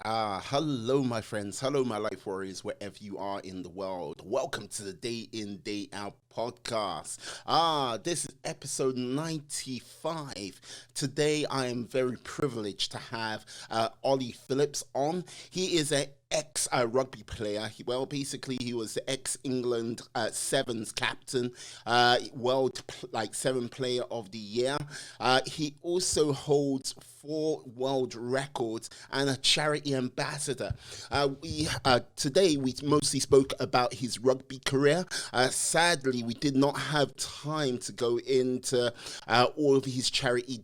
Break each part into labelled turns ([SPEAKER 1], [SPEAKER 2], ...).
[SPEAKER 1] Hello, my friends. Hello, my life warriors, wherever you are in the world. Welcome to the Day In, Day Out podcast. This is episode 95. Today, I am very privileged to have Ollie Phillips on. He is an ex rugby player. Basically, he was the ex England Sevens captain, Seven Player of the Year. He also holds 4 world records and a charity ambassador. We Today we mostly spoke about his rugby career. Sadly, we did not have time to go into all of his charity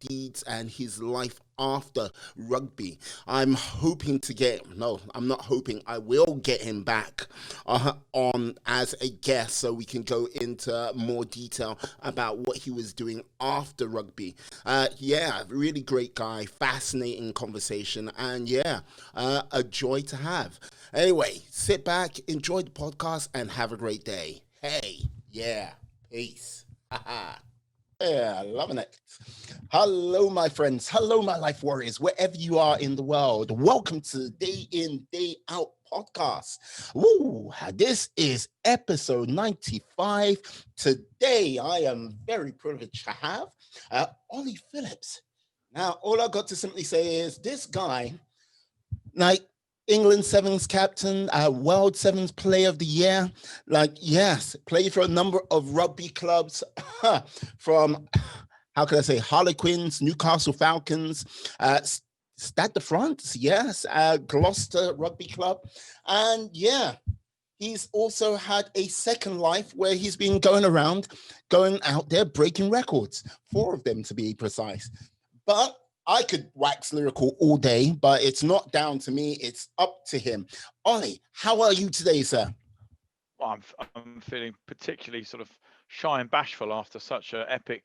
[SPEAKER 1] deeds and his life after rugby. I'm hoping to get, no, I'm not hoping, I will get him back on as a guest so we can go into more detail about what he was doing after rugby. Really great guy, fascinating conversation, and a joy to have. Anyway, sit back, enjoy the podcast, and have a great day. Hey, peace. Yeah, loving it. Hello, my friends. Hello, my life warriors, wherever you are in the world. Welcome to the Day In, Day Out podcast. Woo, this is episode 95. Today, I am very privileged to have Ollie Phillips. Now, all I got to simply say is this guy, like, England Sevens captain, World Sevens Player of the Year. Played for a number of rugby clubs from, how can I say, Harlequins, Newcastle Falcons, Stade de France, yes, Gloucester Rugby Club. And he's also had a second life where he's been going out there breaking records, 4 of them to be precise. But I could wax lyrical all day, but it's not down to me. It's up to him. Ollie, how are you today, sir?
[SPEAKER 2] Well, I'm feeling particularly sort of shy and bashful after such an epic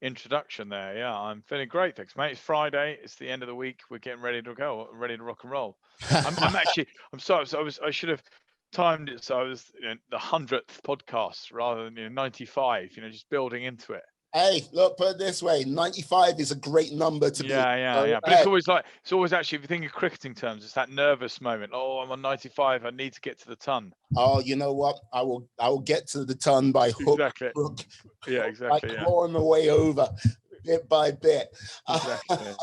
[SPEAKER 2] introduction there. Yeah, I'm feeling great, thanks, mate. It's Friday. It's the end of the week. We're getting ready to go, ready to rock and roll. I'm sorry. I should have timed it so I was the 100th podcast rather than 95. Just building into it.
[SPEAKER 1] Hey, look, put it this way, 95 is a great number to be.
[SPEAKER 2] Yeah. But it's always actually, if you think of cricketing terms, it's that nervous moment. Oh, I'm on 95. I need to get to the ton.
[SPEAKER 1] Oh, you know what? I will get to the ton by hook,
[SPEAKER 2] exactly.
[SPEAKER 1] crook,
[SPEAKER 2] yeah, exactly.
[SPEAKER 1] Like clawing my way over bit by bit.
[SPEAKER 2] Exactly.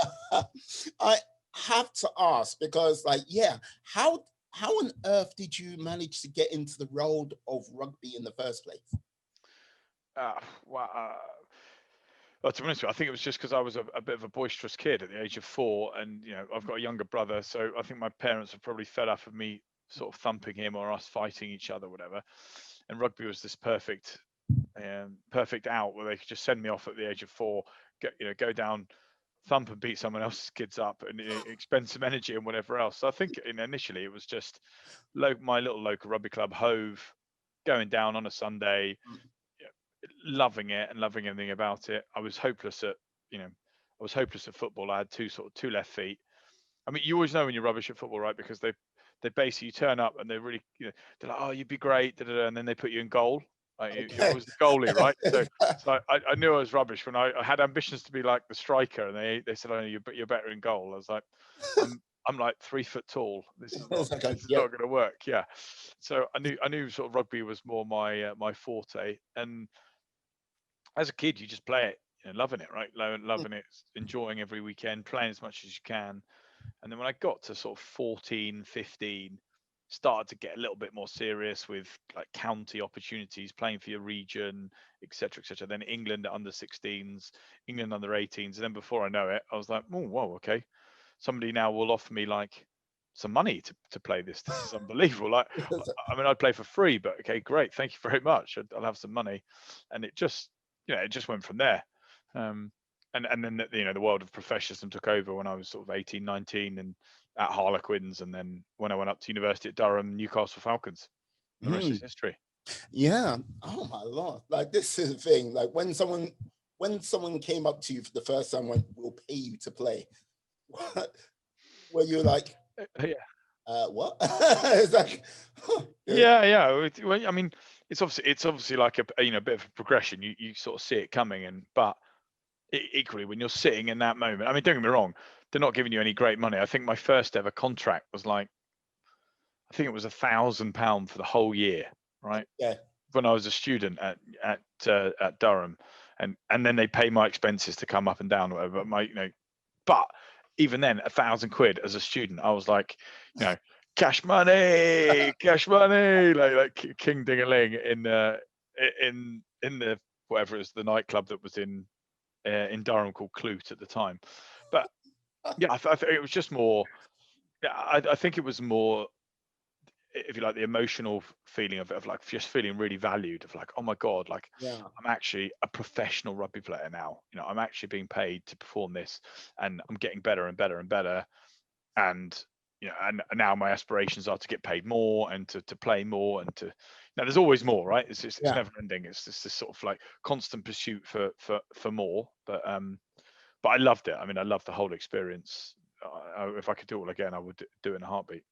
[SPEAKER 1] I have to ask because, how on earth did you manage to get into the world of rugby in the first place?
[SPEAKER 2] Well, to be honest with you, I think it was just because I was a bit of a boisterous kid at the age of 4, and I've got a younger brother, so I think my parents were probably fed up of me sort of thumping him or us fighting each other, whatever. And rugby was this perfect out where they could just send me off at the age of 4, go down, thump and beat someone else's kids up, and expend some energy and whatever else. So I think initially it was just my little local rugby club, Hove, going down on a Sunday. Loving it and loving everything about it. I was hopeless at football. I had two left feet. I mean, you always know when you're rubbish at football, right? Because they basically turn up and they really, they're like, oh, you'd be great, and then they put you in goal. You're always the goalie, right? So I knew I was rubbish when I had ambitions to be like the striker, and they said, oh, you're better in goal. I was like, I'm like 3 foot tall. This is not going to work. Yeah. So I knew sort of rugby was more my forte. And as a kid, you just play it, loving it, right? Loving it, enjoying every weekend, playing as much as you can. And then when I got to sort of 14, 15, started to get a little bit more serious with like county opportunities, playing for your region, etc., etc. Then England under 16s, England under 18s. And then before I know it, I was like, oh, whoa, okay. Somebody now will offer me like some money to play this. This is unbelievable. Like, I mean, I'd play for free, but okay, great. Thank you very much. I'll have some money. And it just went from there. And then the world of professionalism took over when I was sort of 18, 19 and at Harlequins. And then when I went up to university at Durham, Newcastle Falcons. The rest is history.
[SPEAKER 1] Yeah. Oh my Lord. Like, this is the thing. Like, when someone came up to you for the first time, we'll pay you to play. Were you like, what? It's like,
[SPEAKER 2] yeah. I mean, it's obviously like a bit of a progression. You sort of see it coming, but equally when you're sitting in that moment, I mean, don't get me wrong, they're not giving you any great money. I think my first ever contract was like, I think it was £1,000 for the whole year, right?
[SPEAKER 1] Yeah.
[SPEAKER 2] When I was a student at Durham, and then they pay my expenses to come up and down, or whatever. But even then, £1,000 as a student, I was like, cash money, like King Ding-a-ling in the whatever it was, the nightclub that was in Durham called Clute at the time. But yeah, I think it was just more. Yeah, I think it was more, if you like, the emotional feeling of it, of like just feeling really valued, of like, oh my God, like I'm actually a professional rugby player now. I'm actually being paid to perform this, and I'm getting better and better and better. And and now my aspirations are to get paid more and to play more, and to there's always more, right? It's never ending. It's just this sort of like constant pursuit for more. But I loved it. I mean, I loved the whole experience. If I could do it all again, I would do it in a heartbeat.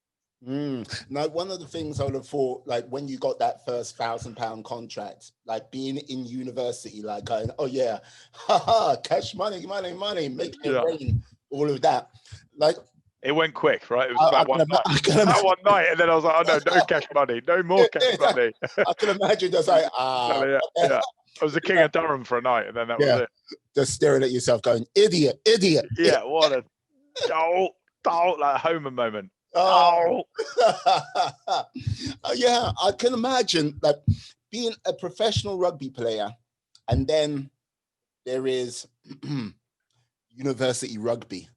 [SPEAKER 1] Now, one of the things I would have thought, like when you got that first £1,000 contract, like being in university, like going, oh yeah, haha, cash money, making it rain, all of that. Like,
[SPEAKER 2] it went quick, right? It was about one night, and then I was like, oh no cash money, no more cash money.
[SPEAKER 1] I can imagine just like,
[SPEAKER 2] I was the king of Durham for a night, and then that was it.
[SPEAKER 1] Just staring at yourself going, idiot.
[SPEAKER 2] Yeah, what a like a Homer moment.
[SPEAKER 1] Yeah, I can imagine that being a professional rugby player, and then there is university rugby.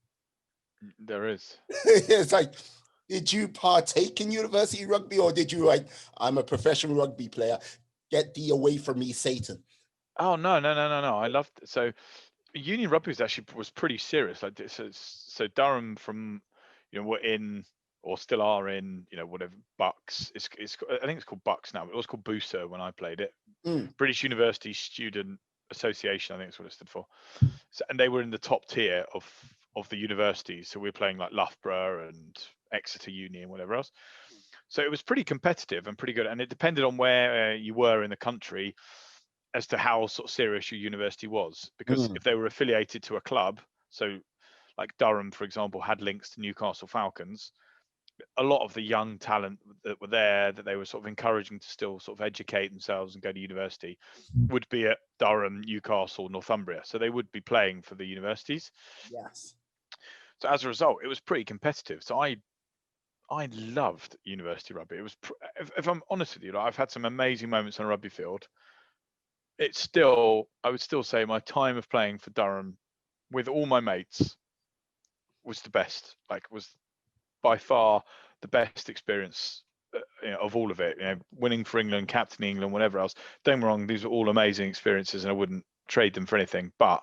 [SPEAKER 2] There is.
[SPEAKER 1] It's like, did you partake in university rugby, or did you like, I'm a professional rugby player, get thee away from me, Satan?
[SPEAKER 2] Oh no! I loved it. So uni rugby was pretty serious. Like so Durham, from were in, or still are in, whatever, Bucks. I think it's called Bucks now, but it was called Booster when I played it. British University Student Association, I think that's what it stood for. So, and they were in the top tier of the universities. So we were playing like Loughborough and Exeter Uni and whatever else. So it was pretty competitive and pretty good. And it depended on where you were in the country as to how sort of serious your university was. Because if they were affiliated to a club, so like Durham, for example, had links to Newcastle Falcons, a lot of the young talent that were there, that they were sort of encouraging to still sort of educate themselves and go to university, would be at Durham, Newcastle, Northumbria. So they would be playing for the universities.
[SPEAKER 1] Yes.
[SPEAKER 2] So as a result, it was pretty competitive. So I loved university rugby. It was, if I'm honest with you, I've had some amazing moments on a rugby field. I would still say my time of playing for Durham with all my mates was the best. Like, was by far the best experience of all of it. Winning for England, captaining England, whatever else. Don't get me wrong, these are all amazing experiences, and I wouldn't trade them for anything. But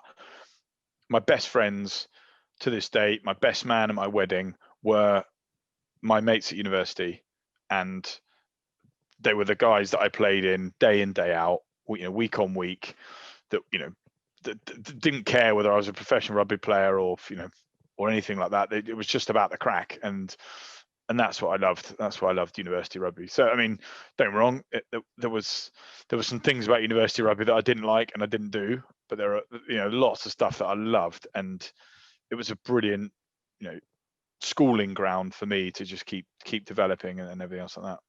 [SPEAKER 2] my best friends to this day, my best man at my wedding, were my mates at university, and they were the guys that I played in day out, week on week. That that didn't care whether I was a professional rugby player or or anything like that. It was just about the crack, and that's what I loved. That's why I loved university rugby. So I mean, don't get me wrong, there was some things about university rugby that I didn't like and I didn't do, but there are lots of stuff that I loved, and it was a brilliant schooling ground for me to just keep developing and everything else like that.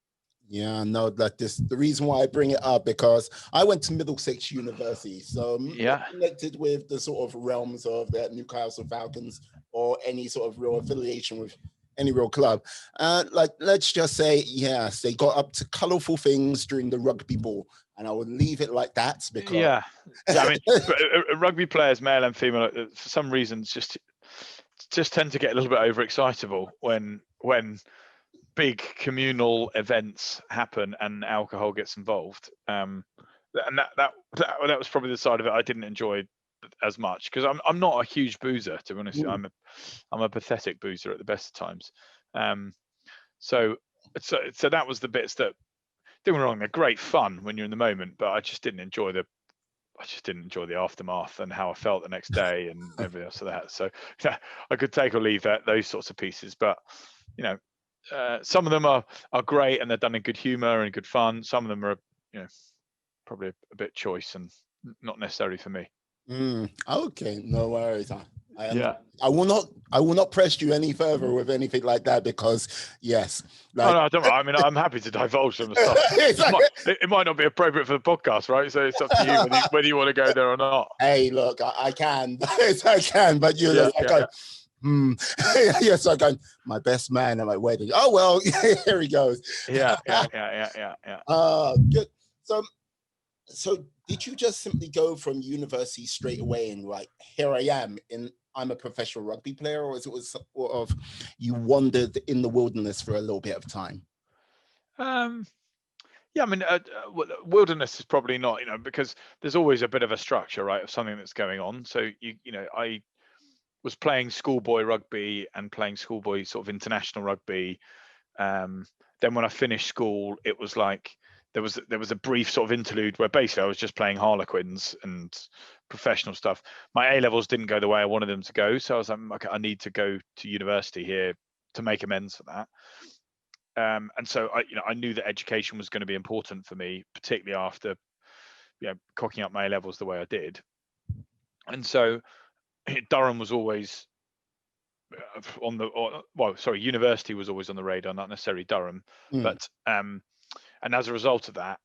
[SPEAKER 1] Yeah, no, like this. The reason why I bring it up, because I went to Middlesex University, so I'm not connected with the sort of realms of the Newcastle Falcons or any sort of real affiliation with any real club. Like, let's just say, yes, they got up to colourful things during the rugby ball, and I would leave it like that because
[SPEAKER 2] I mean, rugby players, male and female, for some reasons, just tend to get a little bit overexcitable when big communal events happen and alcohol gets involved, and that was probably the side of it I didn't enjoy as much, because I'm not a huge boozer, to be honest. I'm a pathetic boozer at the best of times. So that was the bits that, don't get me wrong, they're great fun when you're in the moment, but I just didn't enjoy the aftermath and how I felt the next day and everything else of that. So I could take or leave those sorts of pieces, but some of them are great and they're done in good humor and good fun. Some of them are probably a bit choice and not necessarily for me.
[SPEAKER 1] Okay, no worries.
[SPEAKER 2] Yeah.
[SPEAKER 1] I will not press you any further with anything like that because yes, like
[SPEAKER 2] No, I don't. I mean, I'm happy to divulge some stuff. It might not be appropriate for the podcast, right? So it's up to you whether you want to go there or not.
[SPEAKER 1] Hey, look, I can, I can, but you're
[SPEAKER 2] Yeah,
[SPEAKER 1] like, yes, I go, my best man at my wedding. Oh well, here he goes.
[SPEAKER 2] Yeah.
[SPEAKER 1] Good. So did you just simply go from university straight away and like, here I am I'm a professional rugby player, or was sort of you wandered in the wilderness for a little bit of time?
[SPEAKER 2] Yeah, I mean, wilderness is probably not, because there's always a bit of a structure, right, of something that's going on. So I was playing schoolboy rugby and playing schoolboy sort of international rugby. Then when I finished school, it was like there was a brief sort of interlude where basically I was just playing Harlequins and professional stuff. My A levels didn't go the way I wanted them to go, so I was like, okay, I need to go to university here to make amends for that. And so I knew that education was going to be important for me, particularly after cocking up my A levels the way I did. And so Durham was always university was always on the radar, not necessarily Durham. But and as a result of that,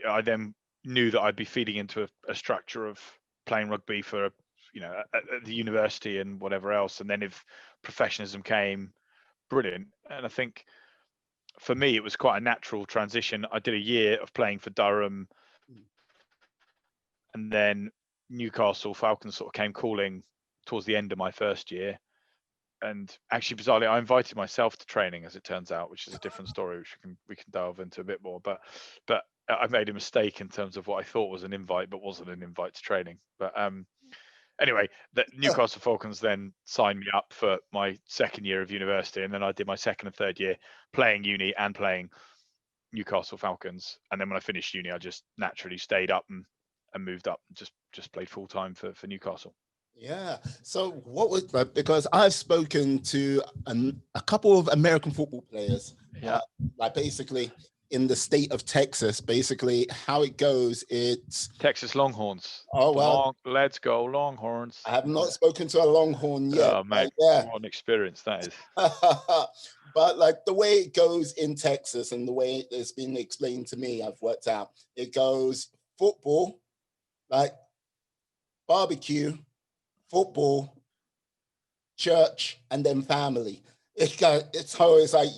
[SPEAKER 2] I then knew that I'd be feeding into a structure of playing rugby for at the university and whatever else. And then if professionalism came, brilliant. And I think for me, it was quite a natural transition. I did a year of playing for Durham, and then Newcastle Falcons sort of came calling towards the end of my first year. And actually, bizarrely, I invited myself to training, as it turns out, which is a different story, which we can delve into a bit more. But I made a mistake in terms of what I thought was an invite, but wasn't an invite to training. But anyway, the Newcastle Falcons then signed me up for my second year of university, and then I did my second and third year playing uni and playing Newcastle Falcons. And then when I finished uni, I just naturally stayed up and moved up and just played full time for Newcastle.
[SPEAKER 1] Yeah. So what was because I've spoken to a couple of American football players.
[SPEAKER 2] Yeah.
[SPEAKER 1] Like basically in the state of Texas, basically how it goes, it's
[SPEAKER 2] Texas Longhorns.
[SPEAKER 1] Oh well,
[SPEAKER 2] let's go Longhorns.
[SPEAKER 1] I have not spoken to a Longhorn yet.
[SPEAKER 2] Oh mate,
[SPEAKER 1] yeah.
[SPEAKER 2] what an experience that is.
[SPEAKER 1] But like the way it goes in Texas and the way it's been explained to me, I've worked out, it goes football, like barbecue, football, church, and then family. It's always like,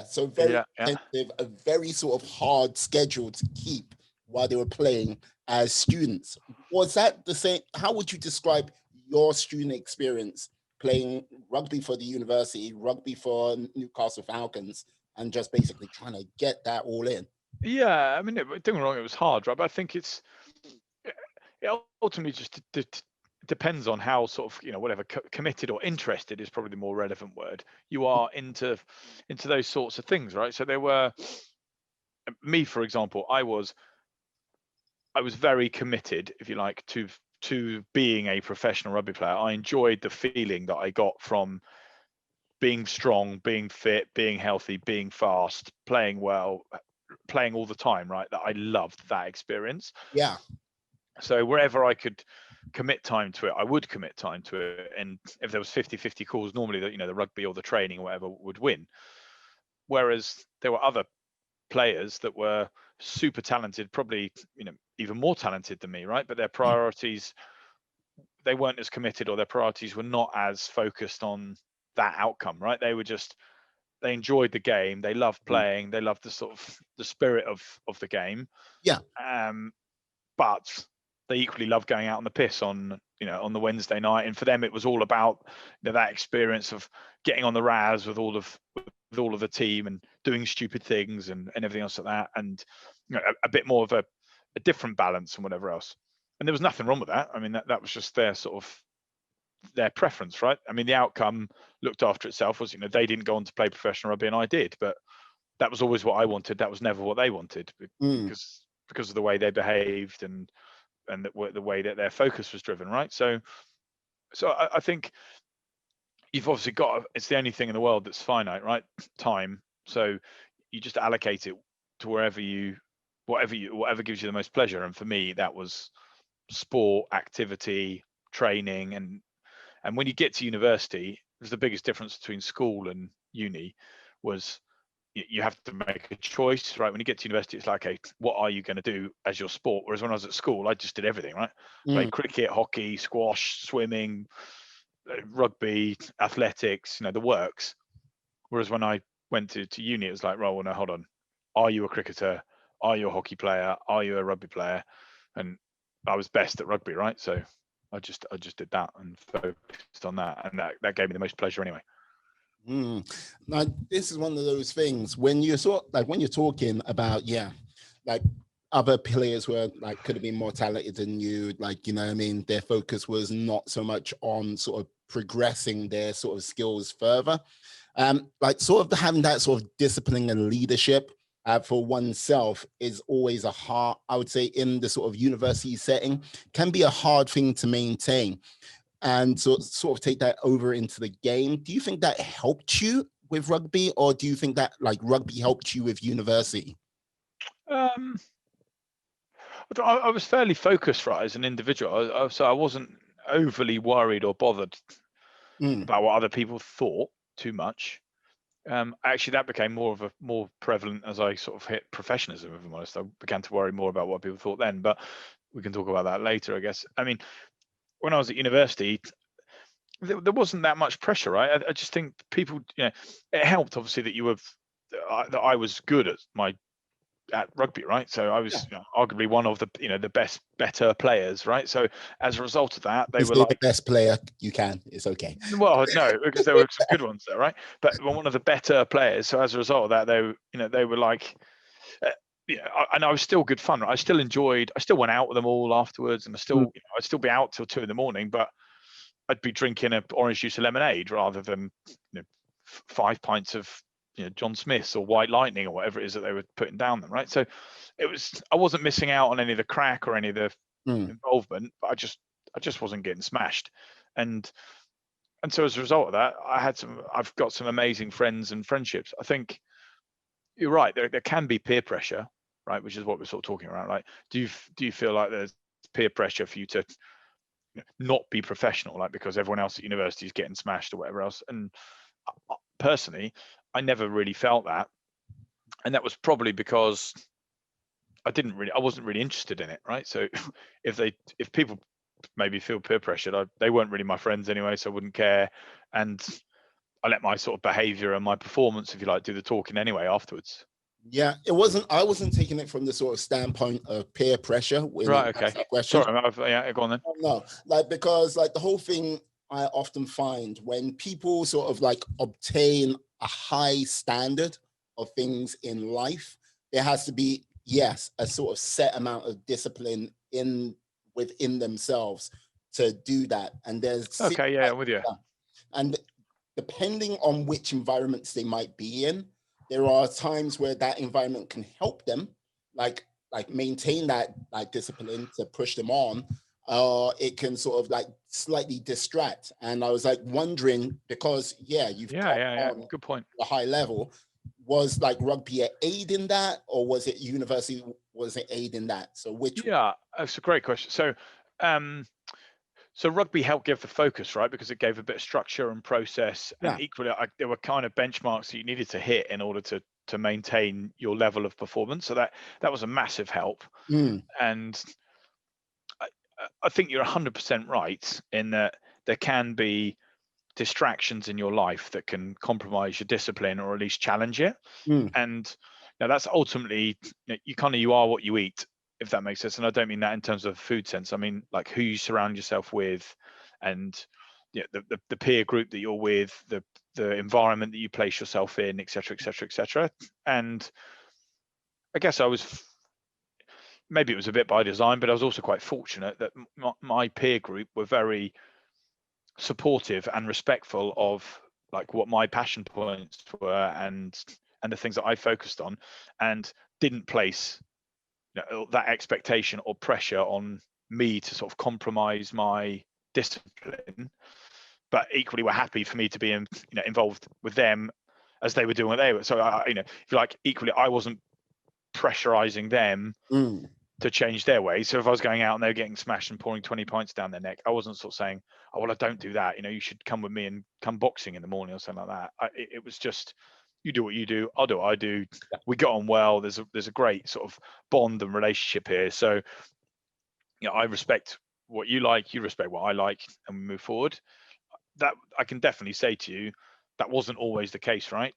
[SPEAKER 1] so very intensive, a very sort of hard schedule to keep while they were playing as students. Was that the same? How would you describe your student experience playing rugby for the university, rugby for Newcastle Falcons, and just basically trying to get that all in?
[SPEAKER 2] Yeah, I mean, don't get me wrong, it was hard, right? But I think it ultimately just depends on how sort of whatever committed or interested is probably the more relevant word you are into those sorts of things, right? So there were me, for example, I was very committed, if you like, to being a professional rugby player. I enjoyed the feeling that I got from being strong, being fit, being healthy, being fast, playing well, playing all the time, right? That I loved that experience.
[SPEAKER 1] Yeah.
[SPEAKER 2] So wherever I could commit time to it, I would commit time to it. And if there was 50-50 calls, normally the rugby or the training or whatever would win. Whereas there were other players that were super talented, probably even more talented than me, right? But their priorities, they weren't as committed, or their priorities were not as focused on that outcome, right? They enjoyed the game, they loved playing, they loved the sort of the spirit of the game.
[SPEAKER 1] Yeah.
[SPEAKER 2] But they equally loved going out on the piss on the Wednesday night, and for them it was all about that experience of getting on the RAS with all of the team and doing stupid things and everything else like that, and a bit more of a different balance and whatever else. And there was nothing wrong with that. I mean, that was just their sort of their preference, right? I mean, the outcome looked after itself. Was they didn't go on to play professional rugby and I did, but that was always what I wanted. That was never what they wanted, because of the way they behaved and the way that their focus was driven, right? So I think you've obviously got, it's the only thing in the world that's finite, right? Time. So you just allocate it to whatever gives you the most pleasure. And for me, that was sport, activity, training, and And when you get to university, there's the biggest difference between school and uni was you have to make a choice, right? When you get to university, it's like, okay, what are you going to do as your sport? Whereas when I was at school, I just did everything, right? Played cricket, hockey, squash, swimming, rugby, athletics, the works. Whereas when I went to uni, it was like, well, no, hold on. Are you a cricketer? Are you a hockey player? Are you a rugby player? And I was best at rugby, right? So I just did that and focused on that, and that gave me the most pleasure anyway.
[SPEAKER 1] Now, this is one of those things when you're when you're talking about, like other players who are like could have been more talented than you, like, you know what I mean, their focus was not so much on sort of progressing their sort of skills further. Like sort of having that sort of discipline and leadership for oneself is always I would say in the sort of university setting, can be a hard thing to maintain. And so sort of take that over into the game. Do you think that helped you with rugby, or do you think that like rugby helped you with university?
[SPEAKER 2] I was fairly focused, right, as an individual. So I wasn't overly worried or bothered about what other people thought too much. Actually, that became more prevalent as I sort of hit professionalism, if I'm honest. I began to worry more about what people thought then, but we can talk about that later, I guess. I mean, when I was at university, there wasn't that much pressure, right? I just think people, it helped obviously that I was good at rugby, right? So I was arguably one of the the better players, right? So as a result of that, they were like
[SPEAKER 1] the best player you can. It's okay.
[SPEAKER 2] Well, no, because there were some good ones there, right? But one of the better players. So as a result of that, they were like, and I was still good fun. Right? I still went out with them all afterwards, and I'd still be out till 2 a.m. But I'd be drinking an orange juice and lemonade rather than 5 pints of John Smith's or White Lightning or whatever it is that they were putting down them, right? So I wasn't missing out on any of the crack or any of the involvement, but I just wasn't getting smashed, and so as a result of that, I've got some amazing friends and friendships. I think you're right. There can be peer pressure, right? Which is what we're sort of talking about, right? Do you feel like there's peer pressure for you to not be professional, like because everyone else at university is getting smashed or whatever else? And personally, I never really felt that, and that was probably because I wasn't really interested in it, right? So if people maybe feel peer pressured, they weren't really my friends anyway, so I wouldn't care, and I let my sort of behavior and my performance, if you like, do the talking anyway afterwards.
[SPEAKER 1] Yeah, I wasn't taking it from the sort of standpoint of peer pressure.
[SPEAKER 2] Right. Okay. Sorry. Go on then.
[SPEAKER 1] No, like because like the whole thing I often find when people sort of like obtain a high standard of things in life, there has to be, yes, a sort of set amount of discipline within themselves to do that. And there's
[SPEAKER 2] okay, yeah, I'm with you.
[SPEAKER 1] And depending on which environments they might be in, there are times where that environment can help them, like maintain that like discipline to push them on. It can sort of like slightly distract. And I was like wondering because you've
[SPEAKER 2] good point.
[SPEAKER 1] A high level. Was like rugby an aid in that, or was it university? Was it aid in that? So which?
[SPEAKER 2] Yeah, that's a great question. So rugby helped give the focus, right? Because it gave a bit of structure and process, and equally, there were kind of benchmarks that you needed to hit in order to maintain your level of performance. So that was a massive help. And I think you're 100% right in that there can be distractions in your life that can compromise your discipline or at least challenge it. And now that's ultimately you are what you eat, if that makes sense. And I don't mean that in terms of food sense. I mean like who you surround yourself with, and the peer group that you're with, the environment that you place yourself in, etc., etc., etc. And I guess maybe it was a bit by design, but I was also quite fortunate that my peer group were very supportive and respectful of like what my passion points were and the things that I focused on, and didn't place that expectation or pressure on me to sort of compromise my discipline, but equally were happy for me to be involved with them as they were doing what they were. So if you like, equally I wasn't pressurizing them to change their ways. So if I was going out and they were getting smashed and pouring 20 pints down their neck, I wasn't sort of saying, oh, well, I don't do that. You should come with me and come boxing in the morning or something like that. It was just, you do what you do, I'll do what I do. We got on well. There's a great sort of bond and relationship here. So, I respect what you like, you respect what I like, and we move forward. That I can definitely say to you, that wasn't always the case, right?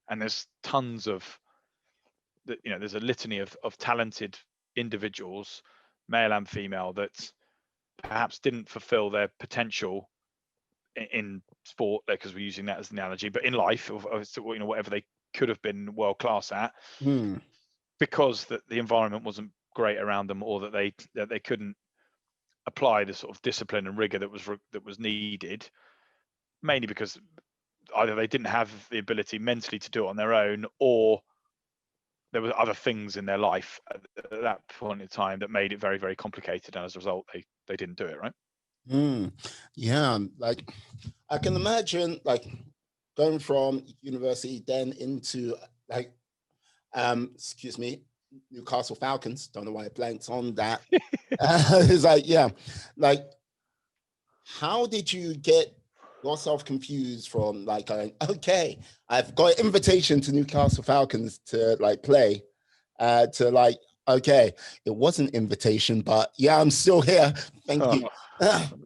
[SPEAKER 2] And there's tons of, there's a litany of talented individuals, male and female, that perhaps didn't fulfill their potential in sport, because we're using that as an analogy, but in life, of whatever they could have been world class at, because the environment wasn't great around them, or that they couldn't apply the sort of discipline and rigor that was needed, mainly because either they didn't have the ability mentally to do it on their own, or there were other things in their life at that point in time that made it very, very complicated, and as a result, they didn't do it, right?
[SPEAKER 1] Yeah, like I can imagine, like going from university then into like, excuse me, Newcastle Falcons. Don't know why I blanked on that. It's like, yeah, like how did you get yourself confused from like going, okay, I've got an invitation to Newcastle Falcons to like play, to like, okay, it was an invitation, but yeah, I'm still here. Thank you.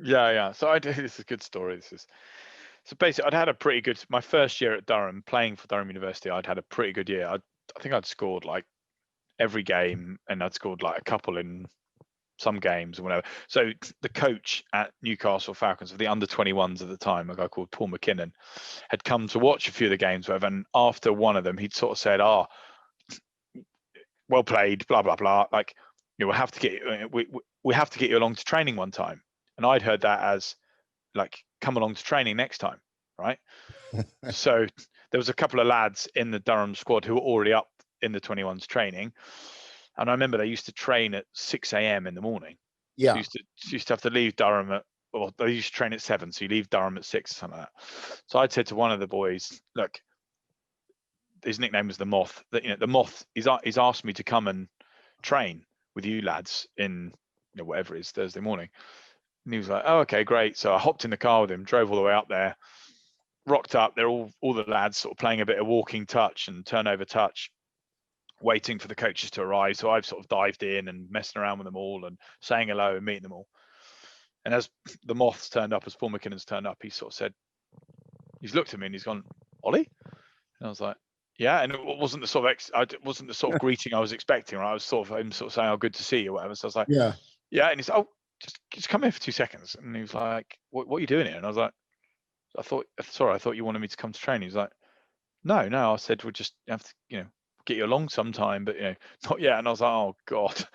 [SPEAKER 2] Yeah. So this is a good story. So basically, I'd had a pretty good, my first year at Durham, playing for Durham University, I'd had a pretty good year. I think I'd scored like every game, and I'd scored like a couple in some games or whatever. So the coach at Newcastle Falcons of the under-21s at the time, a guy called Paul McKinnon, had come to watch a few of the games, whatever, and after one of them, he'd sort of said, "Oh, well played, blah blah blah. Like, we'll have to get we have to get you along to training one time." And I'd heard that as like, come along to training next time, right? So there was a couple of lads in the Durham squad who were already up in the 21s training, and I remember they used to train at 6 a.m. in the morning.
[SPEAKER 1] Yeah.
[SPEAKER 2] So used to have to leave Durham at, well, they used to train at 7, so you leave Durham at 6 or something like that. So I'd said to one of the boys, look, his nickname was the Moth, that the Moth, he's asked me to come and train with you lads in whatever it is, Thursday morning. And he was like, oh, okay, great. So I hopped in the car with him, drove all the way up there, rocked up. They're all the lads sort of playing a bit of walking touch and turnover touch, waiting for the coaches to arrive. So I've sort of dived in and messing around with them all and saying hello and meeting them all. And as the Moths turned up, as Paul McKinnon's turned up, he sort of said, he's looked at me and he's gone, Ollie? And I was like, yeah. And it wasn't the sort of greeting I was expecting, right? I was sort of saying, oh, good to see you, or whatever. So I was like, yeah. And he said, oh, just come here for 2 seconds. And he was like, what are you doing here? And I was like, I thought you wanted me to come to training. He's like, no. I said, we'll just have to, get you along sometime, but not yet. And I was like, oh God,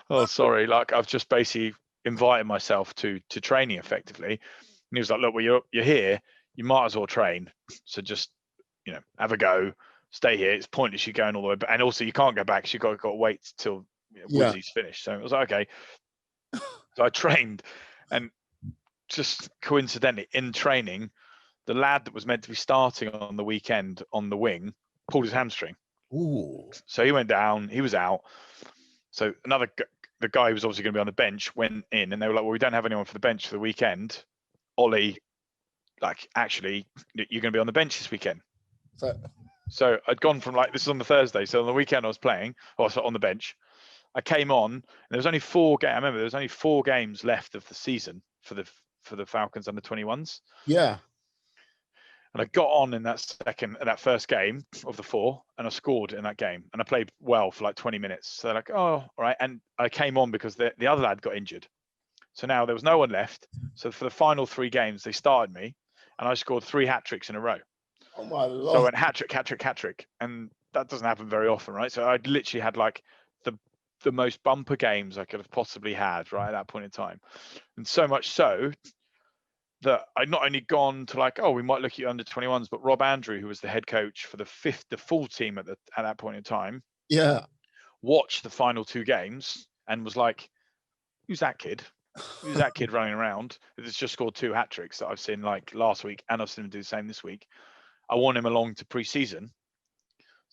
[SPEAKER 2] oh sorry. Like, I've just basically invited myself to training effectively. And he was like, look, well, you're here, you might as well train. So just, have a go, stay here. It's pointless you going all the way back. And also you can't go back, so you've got to wait till Woosy's finished. So I was like, okay. So I trained, and just coincidentally in training, the lad that was meant to be starting on the weekend on the wing pulled his hamstring.
[SPEAKER 1] Ooh.
[SPEAKER 2] So he went down, he was out. So the guy who was obviously going to be on the bench went in, and they were like, well, we don't have anyone for the bench for the weekend. Ollie, like, actually, you're going to be on the bench this weekend. So I'd gone from, like, this is on the Thursday. So on the weekend I was playing, or on the bench. I came on, and there was only 4 games. I remember there was only 4 games left of the season for the Falcons under 21s.
[SPEAKER 1] Yeah.
[SPEAKER 2] And I got on in that first game of the 4, and I scored in that game, and I played well for like 20 minutes. So they're like, oh, all right. And I came on because the other lad got injured. So now there was no one left. So for the final 3 games, they started me, and I scored 3 hat-tricks in a row.
[SPEAKER 1] Oh my Lord.
[SPEAKER 2] So I went hat-trick. And that doesn't happen very often, right? So I literally had like the most bumper games I could have possibly had, right, at that point in time. And so much so that I'd not only gone to like, oh, we might look at you under 21s, but Rob Andrew, who was the head coach for the full team at that point in time, watched the final 2 games and was like, who's that kid? Who's that kid running around? It's just scored 2 hat-tricks that I've seen like last week, and I've seen him do the same this week. I want him along to pre-season.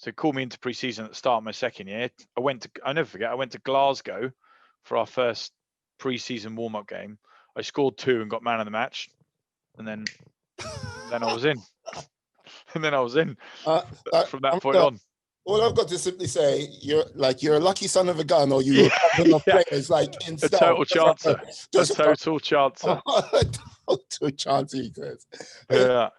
[SPEAKER 2] So called me into pre-season at the start of my second year. I'll never forget, I went to Glasgow for our first pre-season warm-up game. I scored 2 and got man of the match, and then I was in. And then I was in from that point on.
[SPEAKER 1] All I've got to simply say, you're a lucky son of a gun, or you were players like in
[SPEAKER 2] a total chancer. A total chancer.
[SPEAKER 1] Total chance, he says.
[SPEAKER 2] Yeah.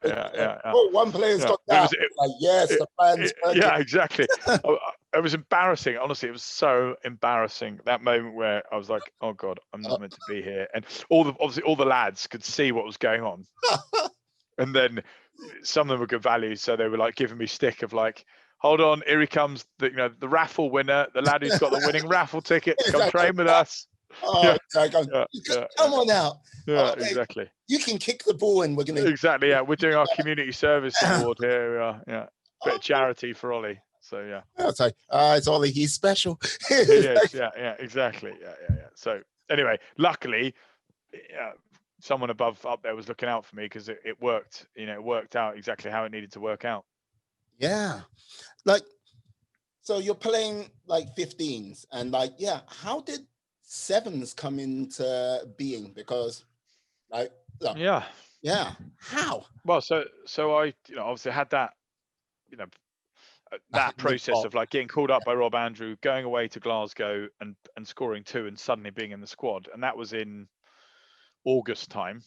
[SPEAKER 1] Oh, one player's got that. The plan's working.
[SPEAKER 2] Yeah, exactly. It was embarrassing. Honestly, it was so embarrassing. That moment where I was like, "Oh God, I'm not meant to be here," and obviously all the lads could see what was going on. And then some of them were good value, so they were like giving me stick of like, hold on, here he comes, the raffle winner, the lad who's got the winning raffle ticket to come train with us.
[SPEAKER 1] Oh, come on out.
[SPEAKER 2] Yeah, exactly.
[SPEAKER 1] You can kick the ball and we're going to...
[SPEAKER 2] Exactly, yeah. We're doing our community service award here. We are, yeah. Bit of charity for Ollie. So, yeah.
[SPEAKER 1] I'll say, it's Ollie, he's special.
[SPEAKER 2] Yes, yeah, exactly. Yeah. So, anyway, luckily, someone up there was looking out for me because it worked. It worked out exactly how it needed to work out.
[SPEAKER 1] Yeah. So you're playing 15s and how did 7s come into being? Because how?
[SPEAKER 2] Well, so I obviously had that that process of getting called up by Rob Andrew, going away to Glasgow and scoring 2 and suddenly being in the squad, and that was in August time.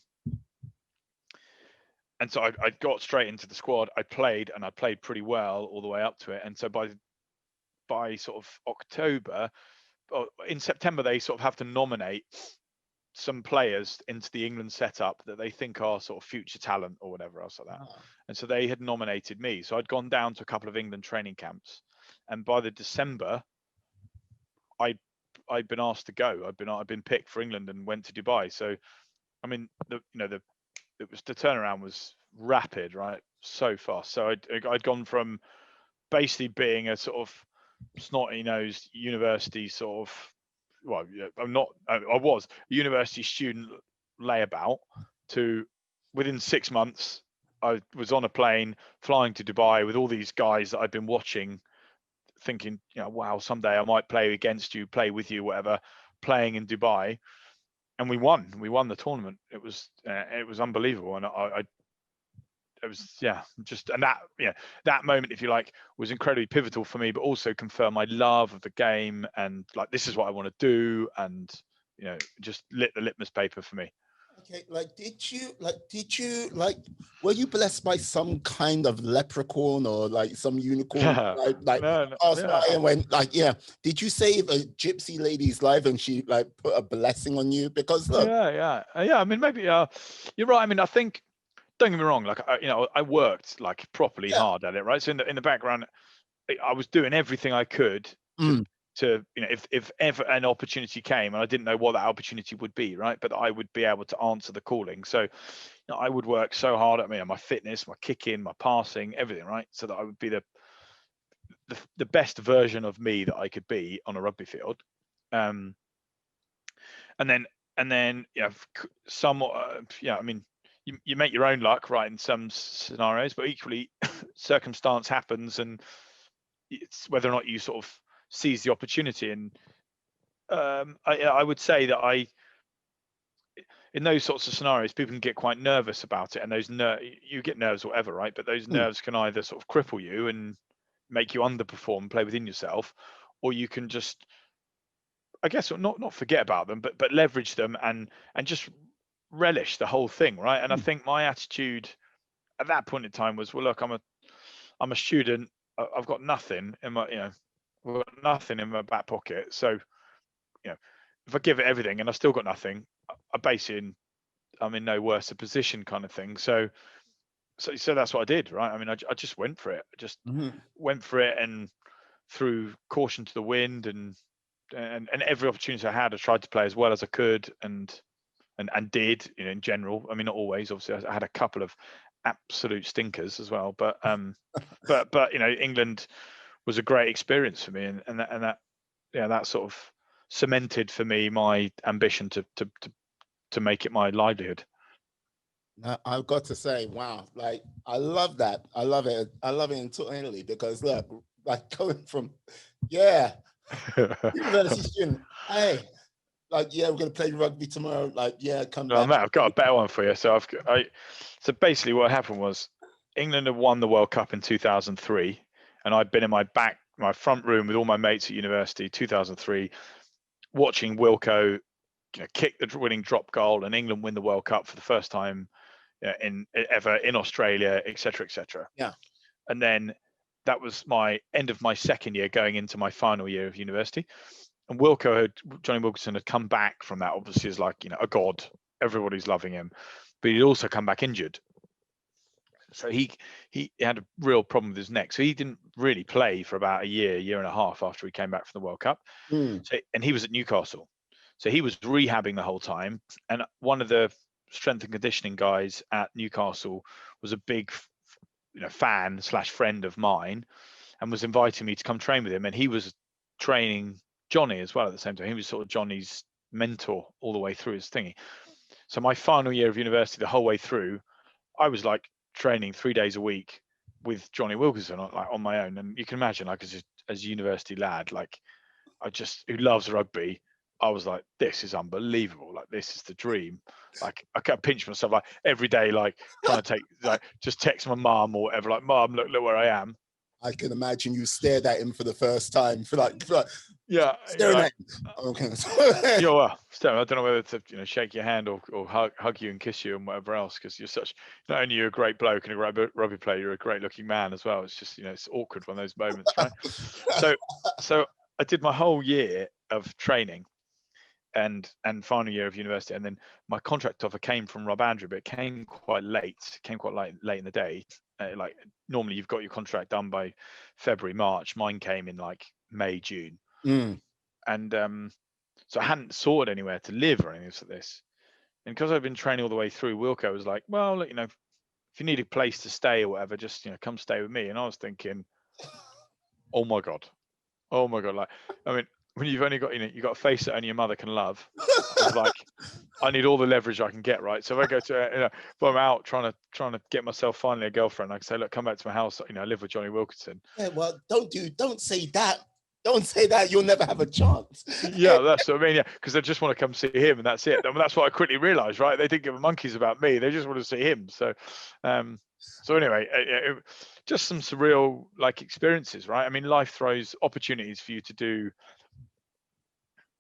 [SPEAKER 2] And so I got straight into the squad. I played pretty well all the way up to it. And so by sort of October, in September, they sort of have to nominate some players into the England setup that they think are sort of future talent or whatever else like that. Oh. And so they had nominated me. So I'd gone down to a couple of England training camps, and by the December, I'd been asked to go. I'd been picked for England and went to Dubai. So, I mean, the turnaround was rapid, right? So fast. So I'd gone from basically being a sort of snotty-nosed university sort of, I was a university student layabout, to within 6 months, I was on a plane flying to Dubai with all these guys that I'd been watching, thinking, wow, someday I might play against you, play with you, whatever, playing in Dubai. And we won the tournament. It was unbelievable. And it was, and that moment, if you like, was incredibly pivotal for me, but also confirmed my love of the game and this is what I want to do, and just lit the litmus paper for me.
[SPEAKER 1] Okay, were you blessed by some kind of leprechaun or some unicorn and went did you save a gypsy lady's life and she put a blessing on you? Because
[SPEAKER 2] I mean, maybe you're right. I mean, I think, don't get me wrong, I worked properly hard at it, right? So in the background, I was doing everything I could to if ever an opportunity came, and I didn't know what that opportunity would be, right? But I would be able to answer the calling. So I would work so hard at my fitness, my kicking, my passing, everything, right? So that I would be the best version of me that I could be on a rugby field. And then somewhat, I mean, you make your own luck, right, in some scenarios, but equally circumstance happens, and it's whether or not you sort of seize the opportunity. And I would say that in those sorts of scenarios, people can get quite nervous about it, and you get nerves or whatever, right? But those nerves can either sort of cripple you and make you underperform, play within yourself, or you can just, I guess, not forget about them, but leverage them and just relish the whole thing, right? And I think my attitude at that point in time was, well, look, I'm a student. I've got nothing in my, I've got nothing in my back pocket. So, if I give it everything and I still got nothing, I'm in no worse a position, kind of thing. So that's what I did, right? I mean, I just went for it. I just went for it and threw caution to the wind, and every opportunity I had, I tried to play as well as I could, and did, in general. I mean, not always, obviously. I had a couple of absolute stinkers as well, but England was a great experience for me, and that sort of cemented for me my ambition to make it my livelihood.
[SPEAKER 1] I've got to say, wow, I love that. I love it entirely, because look, going from university student, hey, like, yeah, we're going to play rugby tomorrow. Like, yeah, come
[SPEAKER 2] Well,
[SPEAKER 1] back.
[SPEAKER 2] mate, I've got a better one for you. So so basically what happened was England had won the World Cup in 2003, and I'd been in my front room with all my mates at university, 2003, watching Wilco kick the winning drop goal and England win the World Cup for the first time ever in Australia, etc., etc.
[SPEAKER 1] Yeah.
[SPEAKER 2] And then that was my end of my second year, going into my final year of university. And Jonny Wilkinson had come back from that, obviously, as like, a god. Everybody's loving him, but he'd also come back injured. So he had a real problem with his neck. So he didn't really play for about a year and a half after he came back from the World Cup. So, and he was at Newcastle. So he was rehabbing the whole time. And one of the strength and conditioning guys at Newcastle was a big, fan / friend of mine, and was inviting me to come train with him. And he was training Jonny as well at the same time. He was sort of Jonny's mentor all the way through his thingy. So my final year of university, the whole way through, I was like training 3 days a week with Jonny Wilkinson, like on my own. And you can imagine, like as a university lad, like who loves rugby, I was like, this is unbelievable. Like, this is the dream. Like, I kept pinching myself like every day, like trying to just text my mom or whatever, like, Mom, look where I am.
[SPEAKER 1] I can imagine you stared at him for the first time,
[SPEAKER 2] yeah,
[SPEAKER 1] staring at him. Okay.
[SPEAKER 2] Yeah, well, Steph, I don't know whether to shake your hand or hug you and kiss you and whatever else, because not only you're a great bloke and a great rugby player, you're a great looking man as well. It's just it's awkward one of those moments, right? so I did my whole year of training and final year of university, and then my contract offer came from Rob Andrew, but it came quite late. Late in the day. Like, normally you've got your contract done by February, March. Mine came in like May, June. And so I hadn't sorted anywhere to live or anything like this. And because I've been training all the way through, Wilco was like, well, look, if you need a place to stay or whatever, just come stay with me. And I was thinking, oh my god, like, I mean, when you've only got you've got a face that only your mother can love. It's like, I need all the leverage I can get, right? So if I go to if I'm out trying to get myself finally a girlfriend, I can say, look, come back to my house. I live with Jonny Wilkinson.
[SPEAKER 1] Yeah, well, don't say that. Don't say that. You'll never have a chance.
[SPEAKER 2] Yeah, that's what I mean. Yeah, because they just want to come see him, and that's it. I mean, that's what I quickly realised, right? They didn't give a monkeys about me. They just want to see him. So, so anyway, just some surreal experiences, right? I mean, life throws opportunities for you to do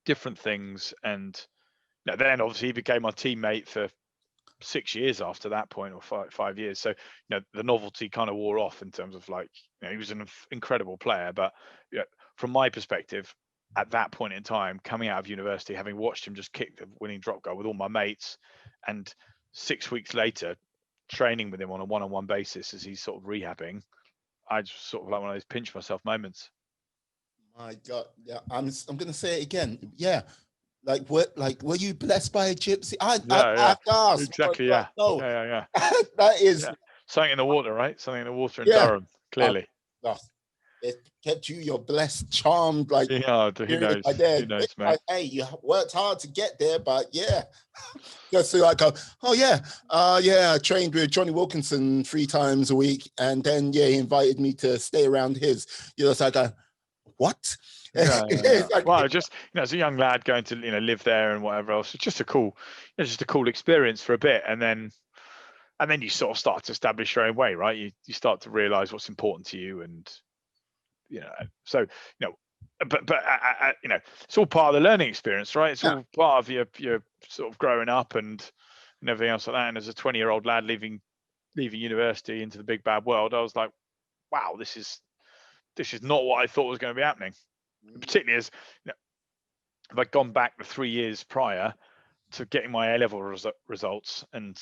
[SPEAKER 2] different things, and then obviously he became my teammate for 6 years after that point, or 5 years. So the novelty kind of wore off in terms of he was an incredible player, but from my perspective at that point in time, coming out of university, having watched him just kick the winning drop goal with all my mates, and 6 weeks later training with him on a one-on-one basis as he's sort of rehabbing, I just sort of like one of those pinch myself moments.
[SPEAKER 1] My God, yeah, I'm gonna say it again. Yeah, were you blessed by a gypsy? I have to ask.
[SPEAKER 2] Exactly. Yeah.
[SPEAKER 1] No.
[SPEAKER 2] Yeah.
[SPEAKER 1] That is
[SPEAKER 2] something in the water, right? Something in the water in Durham, clearly.
[SPEAKER 1] It kept you, you're blessed, charmed,
[SPEAKER 2] who knows? Who knows, mate?
[SPEAKER 1] Hey, you worked hard to get there, but yeah. Just so I go, I trained with Jonny Wilkinson 3 times a week, and then he invited me to stay around his. So I go, what?
[SPEAKER 2] Yeah. Well, just as a young lad going to live there and whatever else, it's just a cool experience for a bit, and then you sort of start to establish your own way, right? You start to realize what's important to you, and so but it's all part of the learning experience, right? It's all part of your sort of growing up and everything else like that. And as a 20-year-old lad leaving university into the big bad world, I was like, wow, this is not what I thought was going to be happening. Particularly as if I'd gone back the 3 years prior to getting my A-level results and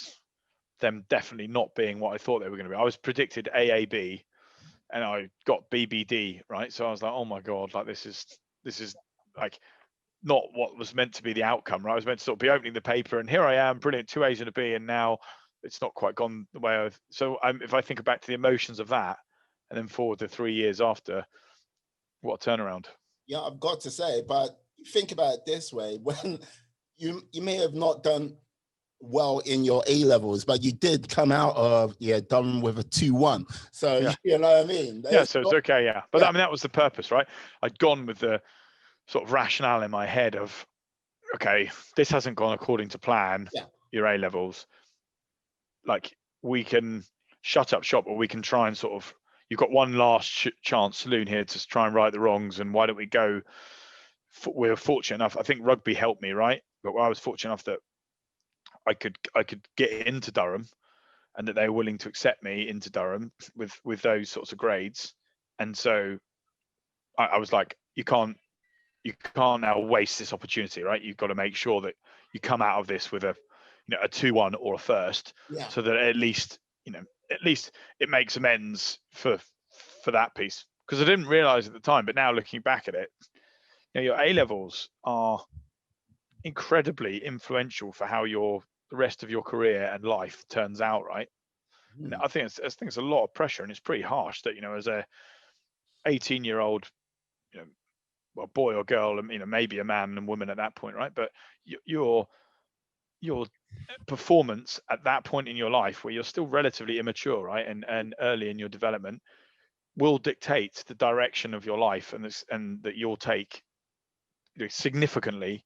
[SPEAKER 2] them definitely not being what I thought they were going to be. I was predicted AAB and I got BBD, right? So I was like, oh my God, like this is like not what was meant to be the outcome, right? I was meant to sort of be opening the paper, and here I am, brilliant, 2 A's and a B, and now it's not quite gone the way I've. So if I think back to the emotions of that, and then forward to 3 years after, what a turnaround.
[SPEAKER 1] Yeah, I've got to say, but think about it this way: when you may have not done well in your A levels, but you did come out of done with a 2-1. So you know what I mean?
[SPEAKER 2] So it's okay, But I mean, that was the purpose, right? I'd gone with the sort of rationale in my head of okay, this hasn't gone according to plan,
[SPEAKER 1] Yeah.
[SPEAKER 2] your A levels, like we can shut up shop, or we can try and sort of, you've got one last chance saloon here to try and right the wrongs, and why don't we go, we're fortunate enough, I think rugby helped me, right? But I was fortunate enough that I could get into Durham, and that they were willing to accept me into Durham with those sorts of grades. And so I was like, you can't now waste this opportunity, right? You've got to make sure that you come out of this with a 2-1 or a first,
[SPEAKER 1] Yeah.
[SPEAKER 2] so that at least it makes amends for that piece. Because I didn't realize at the time, but now looking back at it, your A levels are incredibly influential for how the rest of your career and life turns out, right? And I think it's a lot of pressure, and it's pretty harsh that, as a 18-year-old, well, boy or girl, and maybe a man and woman at that point, right? But your performance at that point in your life, where you're still relatively immature, right, and early in your development, will dictate the direction of your life, and that you'll take significantly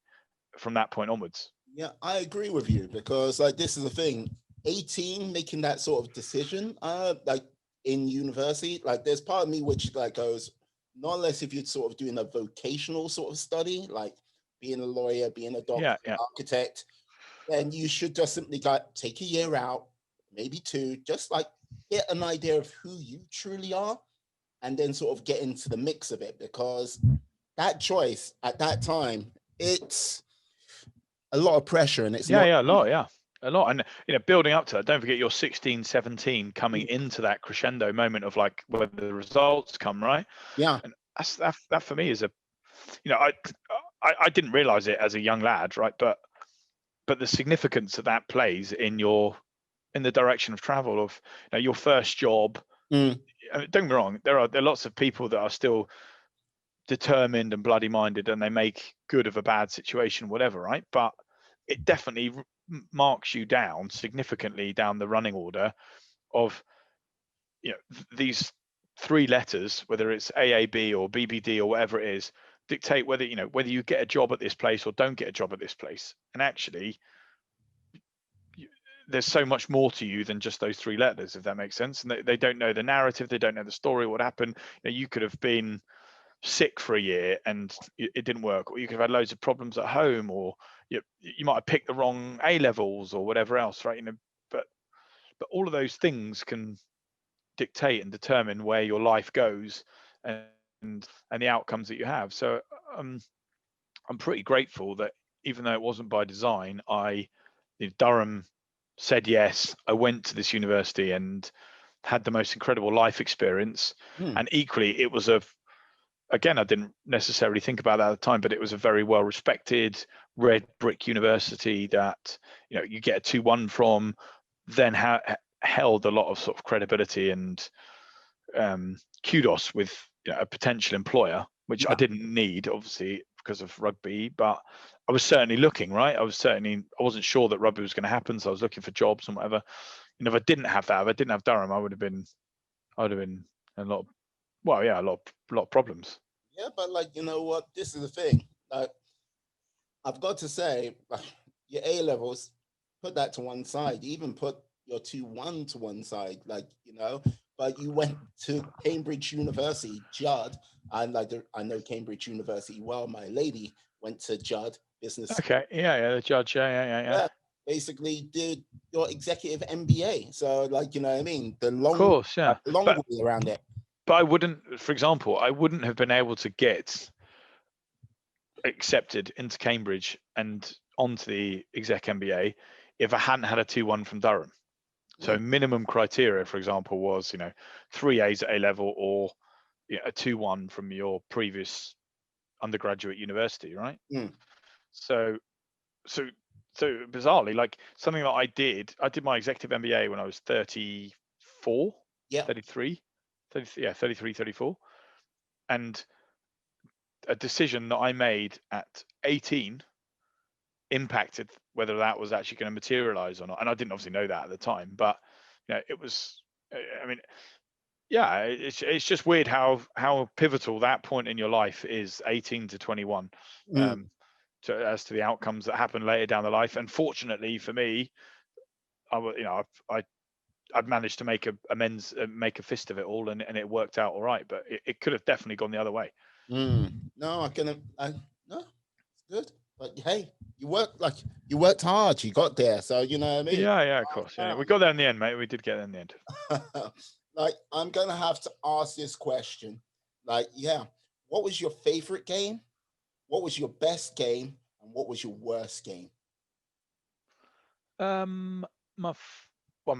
[SPEAKER 2] from that point onwards.
[SPEAKER 1] Yeah, I agree with you, because like this is the thing, 18 making that sort of decision, like in university, like there's part of me which like goes, not unless if you're sort of doing a vocational sort of study, like being a lawyer, being a doctor,
[SPEAKER 2] Yeah.
[SPEAKER 1] architect, then you should just simply take a year out, maybe two, just like get an idea of who you truly are, and then sort of get into the mix of it, because that choice at that time, it's a lot of pressure, and it's not.
[SPEAKER 2] A lot. And building up to that, don't forget you're 16, 17, coming into that crescendo moment of like where the results come, right?
[SPEAKER 1] Yeah.
[SPEAKER 2] And that for me is I didn't realize it as a young lad, right? But the significance that plays in the direction of travel of your first job. I mean, don't get me wrong, there are lots of people that are still determined and bloody minded, and they make good of a bad situation, whatever, right? But it definitely marks you down significantly down the running order of these three letters, whether it's AAB or BBD or whatever it is, dictate whether you get a job at this place or don't get a job at this place. And actually, there's so much more to you than just those three letters, if that makes sense. And they don't know the narrative, they don't know the story, what happened. You could have been sick for a year and it didn't work, or you could have had loads of problems at home, or you might have picked the wrong A levels or whatever else, right? But all of those things can dictate and determine where your life goes and the outcomes that you have. So I'm pretty grateful that even though it wasn't by design, Durham said yes. I went to this university and had the most incredible life experience. And equally, it was again, I didn't necessarily think about that at the time, but it was a very well respected red brick university that you get a 2-1 from, then held a lot of sort of credibility and kudos with a potential employer, which I didn't need, obviously, because of rugby, but I was certainly looking, right? I wasn't sure that rugby was going to happen, so I was looking for jobs and whatever. If I didn't have that, if I didn't have Durham, I would have been a lot of problems.
[SPEAKER 1] Yeah, but like, you know what? This is the thing. Like, I've got to say, your A levels, put that to one side. You even put your 2-1 to one side, like, but you went to Cambridge University, Judd. I know Cambridge University well. My lady went to Judd Business.
[SPEAKER 2] Okay, the Judge, yeah.
[SPEAKER 1] Basically did your executive MBA. So, like, you know what I mean? The long,
[SPEAKER 2] of course, yeah.
[SPEAKER 1] long way around it.
[SPEAKER 2] But I wouldn't, for example, have been able to get accepted into Cambridge and onto the exec MBA if I hadn't had a 2-1 from Durham. So minimum criteria, for example, was 3 A's at A level, or a 2-1 from your previous undergraduate university, right? So bizarrely, like something that I did my executive MBA when I was 34, 33, 34, and a decision that I made at 18 impacted whether that was actually going to materialize or not. And I didn't obviously know that at the time, but it was, I mean, yeah, it's just weird how pivotal that point in your life is, 18 to 21. as to the outcomes that happen later down the life. And fortunately for me, I've managed to make amends, make a fist of it all, and it worked out all right. But it could have definitely gone the other way.
[SPEAKER 1] No, no, it's good. But hey, you worked hard. You got there, so you know what I mean.
[SPEAKER 2] Yeah, of course. Yeah, we got there in the end, mate. We did get there in the end.
[SPEAKER 1] Like, I'm gonna have to ask this question. Like, yeah, what was your favorite game? What was your best game? And what was your worst game?
[SPEAKER 2] My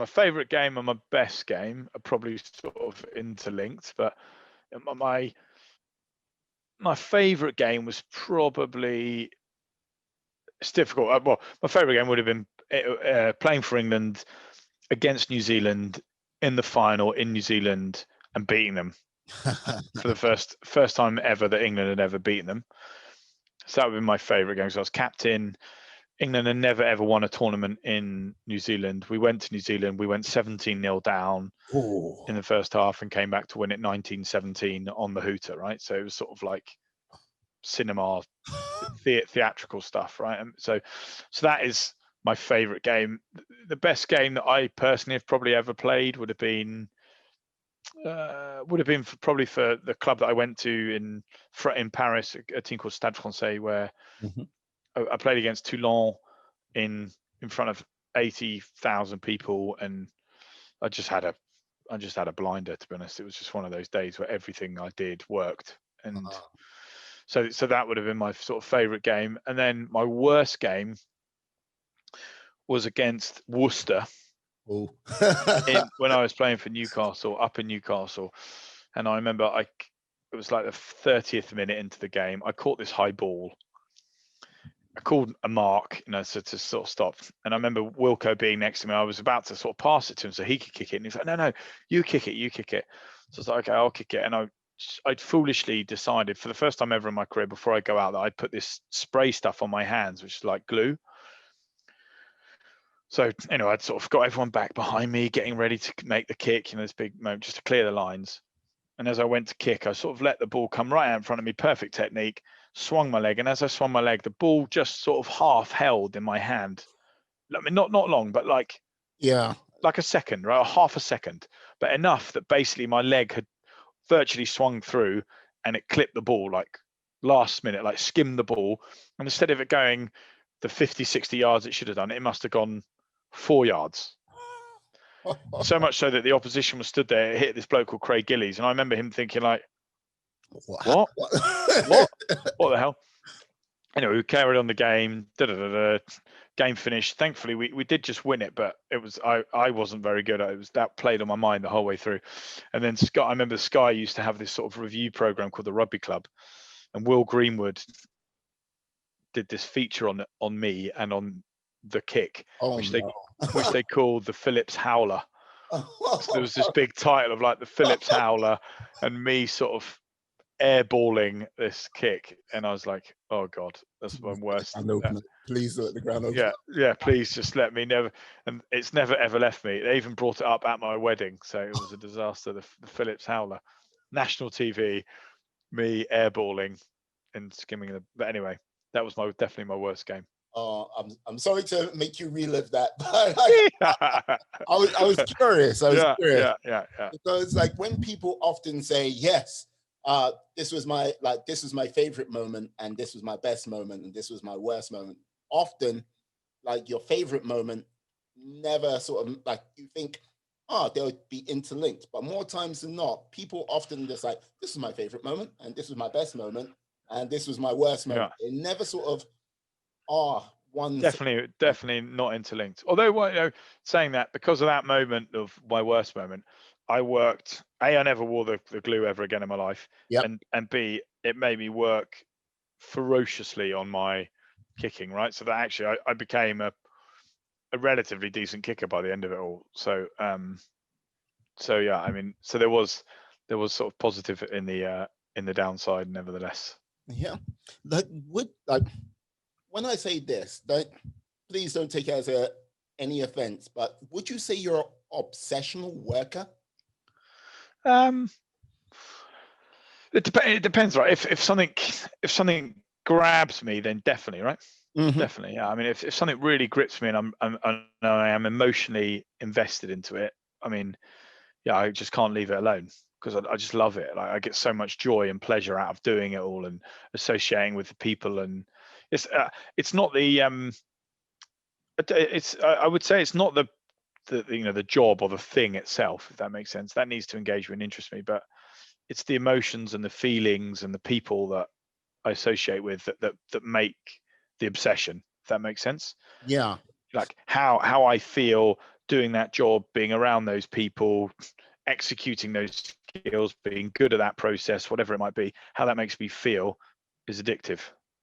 [SPEAKER 2] favorite game and my best game are probably sort of interlinked, but my favorite game was probably, it's difficult. Well, my favorite game would have been playing for England against New Zealand in the final in New Zealand and beating them for the first time ever that England had ever beaten them. So that would be my favorite game. So I was captain. England had never ever won a tournament in New Zealand. We went to New Zealand. We went 17-0 down in the first half and came back to win it 19-17 on the hooter, right? So it was sort of like cinema, theatrical stuff, right? And so that is my favorite game. The best game that I personally have probably ever played would have been probably for the club that I went to in Paris, a team called Stade Francais, where I played against Toulon in front of 80,000 people, and I just had a blinder, to be honest. It was just one of those days where everything I did worked, and so that would have been my sort of favorite game. And then my worst game was against Worcester. When I was playing for Newcastle, up in Newcastle, and I remember it was like the 30th minute into the game. I caught this high ball. I called a mark, so to sort of stop. And I remember Wilco being next to me. I was about to sort of pass it to him so he could kick it, and he's like, "No, you kick it." So I was like, "Okay, I'll kick it." And I'd foolishly decided for the first time ever in my career, before I go out, that I'd put this spray stuff on my hands, which is like glue. So, I'd sort of got everyone back behind me, getting ready to make the kick, this big moment just to clear the lines. And as I went to kick, I sort of let the ball come right out in front of me, perfect technique, swung my leg. And as I swung my leg, the ball just sort of half held in my hand. I mean, not long, but like a second, right? Or half a second, but enough that basically my leg had virtually swung through and it clipped the ball, like last minute, like skimmed the ball. And instead of it going the 50, 60 yards it should have done, it must have gone 4 yards. So much so that the opposition was stood there. It hit this bloke called Craig Gillies, and I remember him thinking, like, what the hell? We carried on the game. Game finished. Thankfully, we did just win it, but it was I wasn't very good. That played on my mind the whole way through. And then I remember Sky used to have this sort of review program called the Rugby Club, and Will Greenwood did this feature on me and on the kick, which they called the Phillips Howler. So there was this big title of like the Phillips Howler, and me sort of airballing this kick, and I was like, "Oh God, that's my worst."
[SPEAKER 1] Please let the ground open.
[SPEAKER 2] Yeah. Please just let me never. And it's never ever left me. They even brought it up at my wedding, so it was a disaster. The Phillips Howler, national TV, me airballing and skimming But anyway, that was definitely my worst game.
[SPEAKER 1] Oh, I'm sorry to make you relive that, but I was curious.
[SPEAKER 2] Yeah.
[SPEAKER 1] Because like when people often say, yes, this was my favorite moment, and this was my best moment, and this was my worst moment. Often, like your favorite moment never sort of like you think, they'll be interlinked. But more times than not, people often just like, this is my favorite moment, and this was my best moment, and this was my worst moment. It never sort of one.
[SPEAKER 2] Definitely not interlinked. Although, saying that, because of that moment of my worst moment, I worked. A, I never wore the glue ever again in my life, and B, it made me work ferociously on my kicking. Right, so that actually I became a relatively decent kicker by the end of it all. So yeah, I mean, so there was sort of positive in the downside, nevertheless.
[SPEAKER 1] Yeah, when I say this, please don't take it as any offense, but would you say you're an obsessional worker?
[SPEAKER 2] It depends, right? If something grabs me, then definitely, right?
[SPEAKER 1] Mhm.
[SPEAKER 2] Definitely, yeah. I mean, if something really grips me and I am emotionally invested into it, I mean, yeah, I just can't leave it alone because I just love it. Like I get so much joy and pleasure out of doing it all and associating with the people. And it's not the I would say it's not the the job or the thing itself, if that makes sense. That needs to engage me and interest me, but it's the emotions and the feelings and the people that I associate with that make the obsession, if that makes sense.
[SPEAKER 1] Yeah.
[SPEAKER 2] Like how I feel doing that job, being around those people, executing those skills, being good at that process, whatever it might be, how that makes me feel is addictive.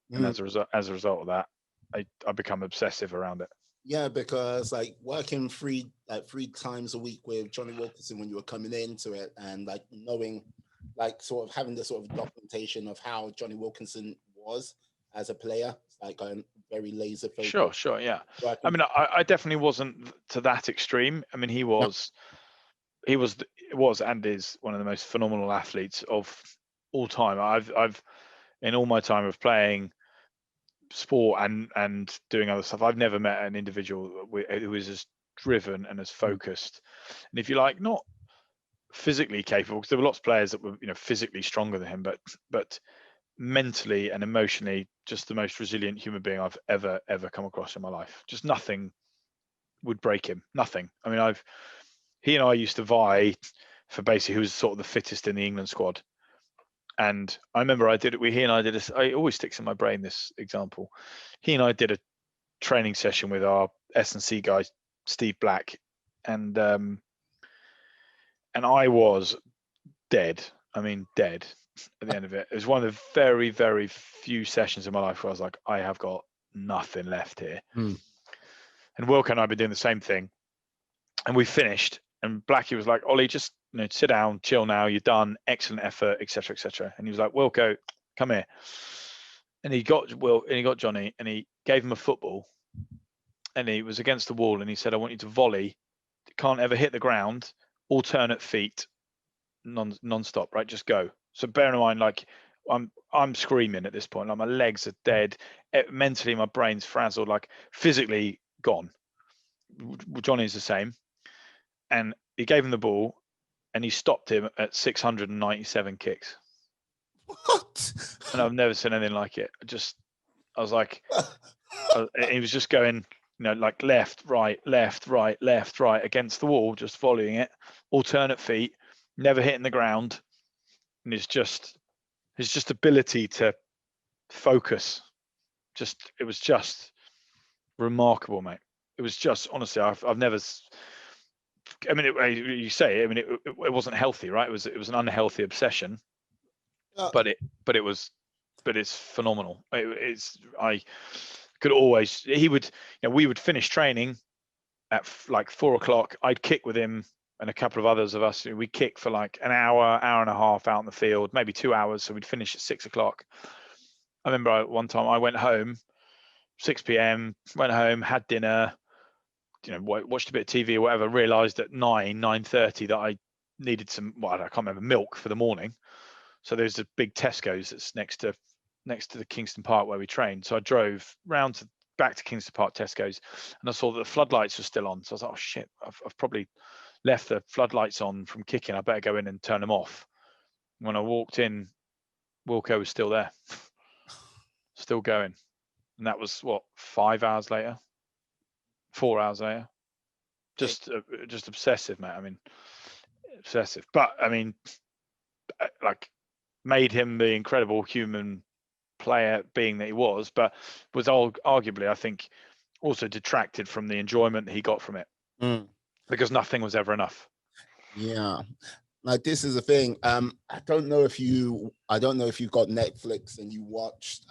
[SPEAKER 2] And
[SPEAKER 1] Mm.
[SPEAKER 2] as a result of that, I become obsessive around it.
[SPEAKER 1] Yeah, because like working three times a week with Jonny Wilkinson when you were coming into it, and like knowing, like sort of having the sort of documentation of how Jonny Wilkinson was as a player, like going very laser focused.
[SPEAKER 2] Sure, yeah. I
[SPEAKER 1] Working.
[SPEAKER 2] mean, I definitely wasn't to that extreme. I mean, he was and is one of the most phenomenal athletes of all time. I've in all my time of playing sport and doing other stuff, I've never met an individual who is as driven and as focused. And if you like, not physically capable, because there were lots of players that were physically stronger than him, but mentally and emotionally just the most resilient human being I've ever come across in my life. Just nothing would break him. Nothing. I mean, he and I used to vie for basically who was sort of the fittest in the England squad. And I remember he and I did this, it always sticks in my brain, this example. He and I did a training session with our S&C guy, Steve Black, and I was dead. I mean, dead at the end of it. It was one of the very, very few sessions in my life where I was like, I have got nothing left here.
[SPEAKER 1] Mm.
[SPEAKER 2] And Wilco and I have been doing the same thing. And we finished, and Blackie was like, Ollie, just sit down, chill now, you're done, excellent effort, etc., etc. And he was like, Wilco, come here. And he got Jonny, and he gave him a football, and he was against the wall, and he said, I want you to volley, can't ever hit the ground, alternate feet, non-stop, right? Just go. So bear in mind, like I'm screaming at this point, like my legs are dead, mentally my brain's frazzled, like physically gone. Jonny's the same. And he gave him the ball, and he stopped him at 697 kicks.
[SPEAKER 1] What?
[SPEAKER 2] And I've never seen anything like it. I was like, he was just going, like left, right, left, right, left, right against the wall, just volleying it, alternate feet, never hitting the ground. And his ability to focus, it was just remarkable, mate. It was just, honestly, I've never. I mean, you say, I mean, it wasn't healthy, right? It was an unhealthy obsession, but it's phenomenal. I could always, we would finish training at like 4:00. I'd kick with him and a couple of others of us. We'd kick for like an hour and a half out in the field, maybe 2 hours. So we'd finish at 6:00. I remember one time I went home, 6 p.m., went home, had dinner, watched a bit of TV or whatever, realized at 9:30 that I needed some, I can't remember, milk for the morning. So there's a big Tesco's that's next to the Kingston Park where we trained. So I drove back to Kingston Park Tesco's, and I saw that the floodlights were still on. So I was like, oh shit, I've probably left the floodlights on from kicking. I better go in and turn them off. When I walked in, Wilco was still there, still going. And that was 5 hours later, 4 hours later. Just obsessive, mate. I mean, obsessive. But I mean, like, made him the incredible human player being that he was, but was arguably, I think, also detracted from the enjoyment that he got from it, because nothing was ever enough.
[SPEAKER 1] Yeah. Like, this is the thing. I don't know if you got Netflix and you watched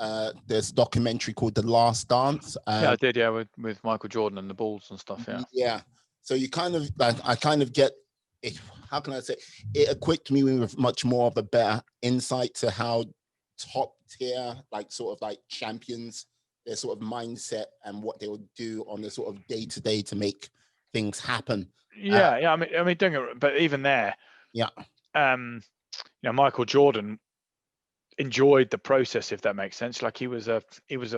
[SPEAKER 1] this documentary called The Last Dance.
[SPEAKER 2] Yeah, I did. Yeah, with Michael Jordan and the balls and stuff. Yeah.
[SPEAKER 1] Yeah. So you kind of I kind of get it. How can I say? It equipped me with much more of a better insight to how top tier, like sort of like champions, their sort of mindset and what they would do on the sort of day to day to make things happen.
[SPEAKER 2] Yeah. I mean, doing it, but even there,
[SPEAKER 1] yeah.
[SPEAKER 2] Michael Jordan enjoyed the process, if that makes sense. Like he was a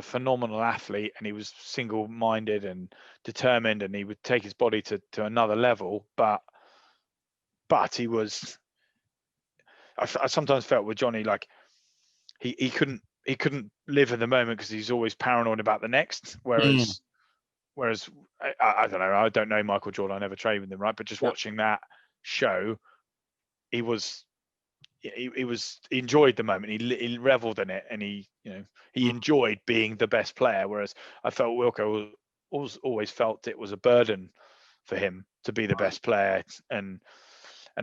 [SPEAKER 2] phenomenal athlete, and he was single-minded and determined, and he would take his body to another level. But he was. I sometimes felt with Jonny, like he couldn't live in the moment because he's always paranoid about the next. Whereas I don't know. I don't know Michael Jordan. I never trained with him, right? But just watching that show, he enjoyed the moment. He reveled in it, and he enjoyed being the best player. Whereas I felt Wilco always felt it was a burden for him to be the best player, and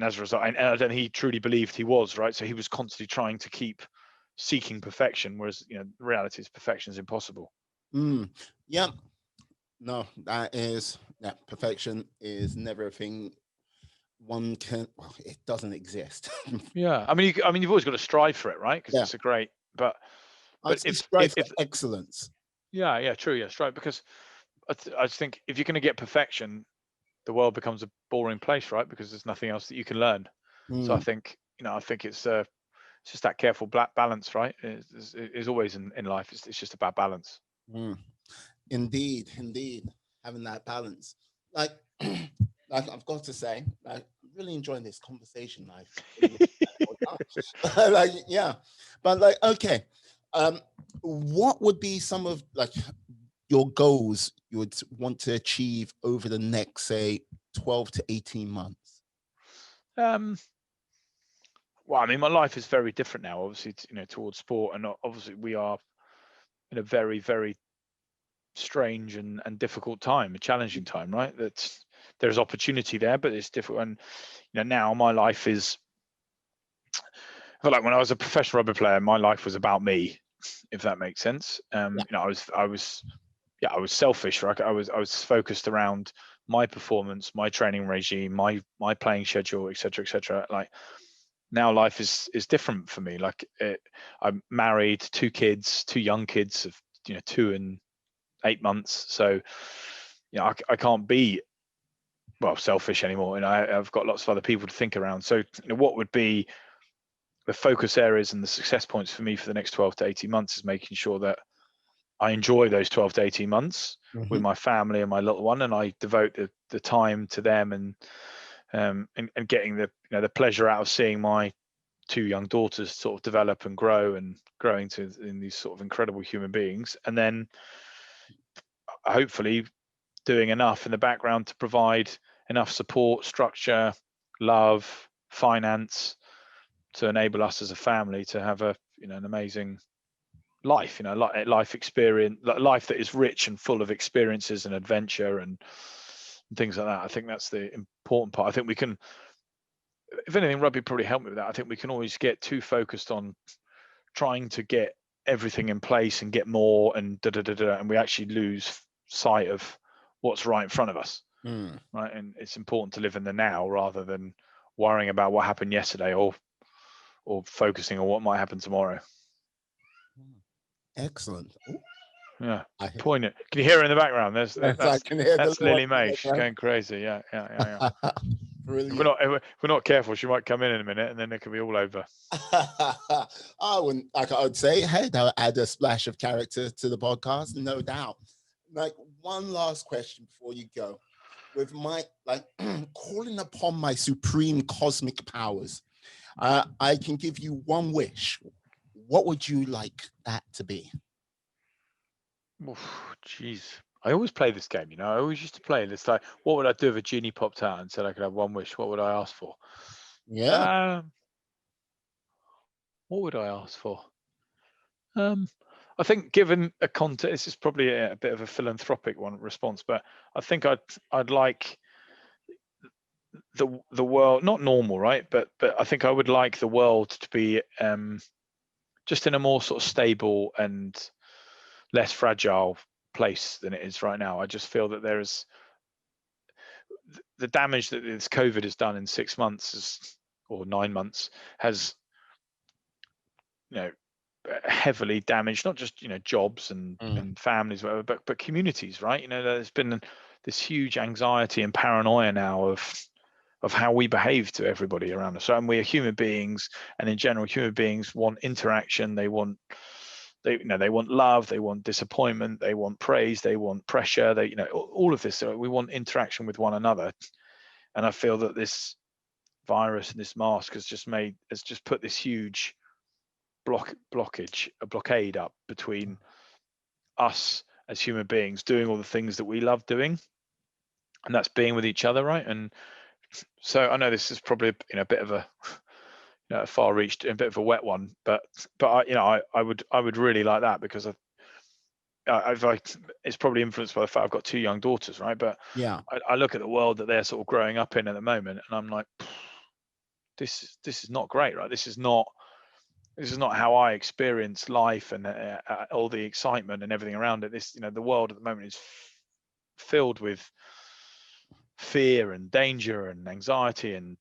[SPEAKER 2] as a result, and I don't think he truly believed he was, right. So he was constantly trying to keep seeking perfection, whereas the reality is perfection is impossible.
[SPEAKER 1] Yeah. No, perfection is never a thing one can. Well, it doesn't exist.
[SPEAKER 2] Yeah, I mean, you've always got to strive for it, right? Because it's a great, but
[SPEAKER 1] if strive for excellence.
[SPEAKER 2] Yeah, true. Yeah, strive, because I just think if you're going to get perfection, the world becomes a boring place, right? Because there's nothing else that you can learn. So I think it's just that careful balance, right? Is always in life. It's just about balance.
[SPEAKER 1] Indeed, having that balance. Like, I've got to say, like, really enjoying this conversation. But like, okay, what would be some of like your goals you would want to achieve over the next, say, 12 to 18 months?
[SPEAKER 2] Well, I mean, my life is very different now, obviously, towards sport, and obviously we are in a very, very strange and difficult time, a challenging time, right? There's opportunity there, but it's difficult. And now my life is, I feel like when I was a professional rugby player, my life was about me, if that makes sense. I was selfish, right? I was focused around my performance, my training regime, my playing schedule, etc. Like, now life is different for me. Like, I'm married, two young kids of 2 and 8 months. So I can't be selfish anymore, and I've got lots of other people to think around. So what would be the focus areas and the success points for me for the next 12 to 18 months is making sure that I enjoy those 12 to 18 months with my family and my little one, and I devote the time to them, and getting the pleasure out of seeing my 2 young daughters sort of develop and grow and growing in these sort of incredible human beings, and then hopefully doing enough in the background to provide enough support, structure, love, finance to enable us as a family to have an amazing life, life experience, life that is rich and full of experiences and adventure and things like that. I think that's the important part. I think we can, if anything, rugby probably helped me with that. I think we can always get too focused on trying to get everything in place and get more and and we actually lose sight of what's right in front of us. Right. And it's important to live in the now rather than worrying about what happened yesterday or focusing on what might happen tomorrow.
[SPEAKER 1] Excellent.
[SPEAKER 2] Yeah, poignant. Can you hear her in the background? That's Lily May. She's going crazy. Yeah.
[SPEAKER 1] Brilliant.
[SPEAKER 2] If we're not careful, she might come in a minute, and then it could be all over.
[SPEAKER 1] I would say, hey, that would add a splash of character to the podcast, no doubt. Like, one last question before you go. With my calling upon my supreme cosmic powers, I can give you one wish. What would you like that to be?
[SPEAKER 2] Jeez. I always play this game, I always used to play this. Like, what would I do if a genie popped out and said I could have one wish? What would I ask for?
[SPEAKER 1] Yeah.
[SPEAKER 2] What would I ask for? I think, given a context, this is probably a bit of a philanthropic response, but I think I'd like the world, not normal, right? But I think I would like the world to be just in a more sort of stable and less fragile place than it is right now. I just feel that there is the damage that this COVID has done in 6 months or 9 months has heavily damaged not just jobs and families, whatever, but communities, right? There's been this huge anxiety and paranoia now of of how we behave to everybody around us. So, and we are human beings, and in general, human beings want interaction. They want love, they want disappointment, they want praise, they want pressure, all of this. So we want interaction with one another. And I feel that this virus and this mask has just put this huge blockade up between us as human beings doing all the things that we love doing, and that's being with each other, right? And so I know this is probably a bit of a far reached, a bit of a wet one, but I would really like that, because it's probably influenced by the fact I've got 2 young daughters, right? But
[SPEAKER 1] Yeah.
[SPEAKER 2] I look at the world that they're sort of growing up in at the moment, and I'm like, this is not great, right? This is not how I experience life and all the excitement and everything around it. The world at the moment is filled with fear and danger and anxiety and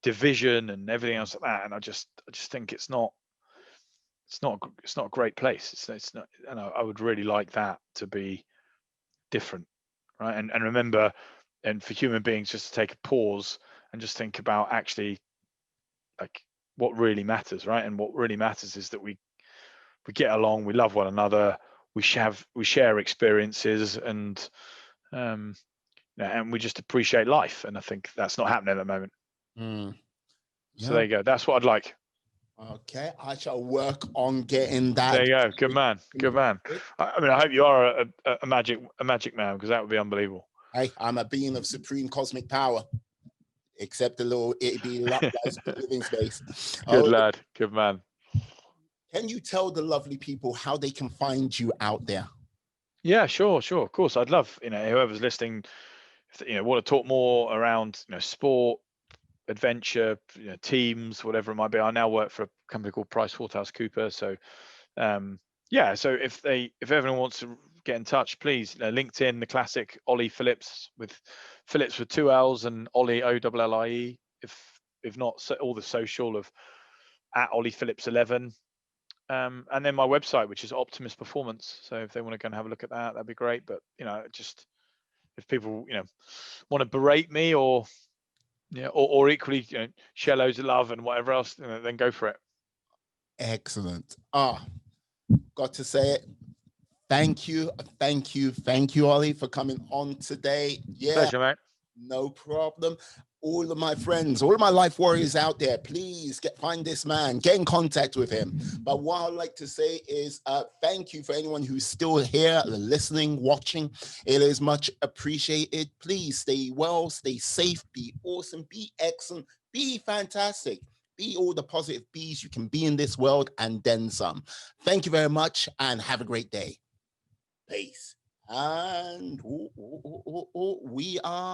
[SPEAKER 2] division and everything else like that. And I just think it's not a great place. It's not, and I would really like that to be different, right? And remember, and for human beings, just to take a pause and just think about actually like what really matters, right? And what really matters is that we get along, we love one another, we share experiences, and we just appreciate life. And I think that's not happening at the moment.
[SPEAKER 1] Yeah.
[SPEAKER 2] So there you go. That's what I'd like.
[SPEAKER 1] Okay, I shall work on getting that.
[SPEAKER 2] There you go. Good man. Good man. I mean, I hope you are a magic man, because that would be unbelievable.
[SPEAKER 1] Hey, I'm a being of supreme cosmic power, except a little itty living space.
[SPEAKER 2] Good lad. Good man.
[SPEAKER 1] Can you tell the lovely people how they can find you out there?
[SPEAKER 2] Yeah, sure. Of course, I'd love whoever's listening, if want to talk more around sport, adventure, teams, whatever it might be. I now work for a company called PricewaterhouseCoopers. So so if everyone wants to get in touch, please, LinkedIn, the classic Ollie Phillips, with Phillips with 2 L's and Ollie OLLIE. If not, so all the social of at Ollie Phillips 11. And then my website, which is Optimist Performance. So if they want to go and have a look at that, that'd be great. But just if people want to berate me or equally share loads of love and whatever else, then go for it.
[SPEAKER 1] Excellent. Got to say it. Thank you, Ollie, for coming on today. Yeah,
[SPEAKER 2] pleasure, mate.
[SPEAKER 1] No problem. All of my friends, all of my life warriors out there, please find this man, get in contact with him. But what I'd like to say is thank you for anyone who's still here, listening, watching. It is much appreciated. Please stay well, stay safe, be awesome, be excellent, be fantastic. Be all the positive bees you can be in this world, and then some. Thank you very much, and have a great day. Peace. And we are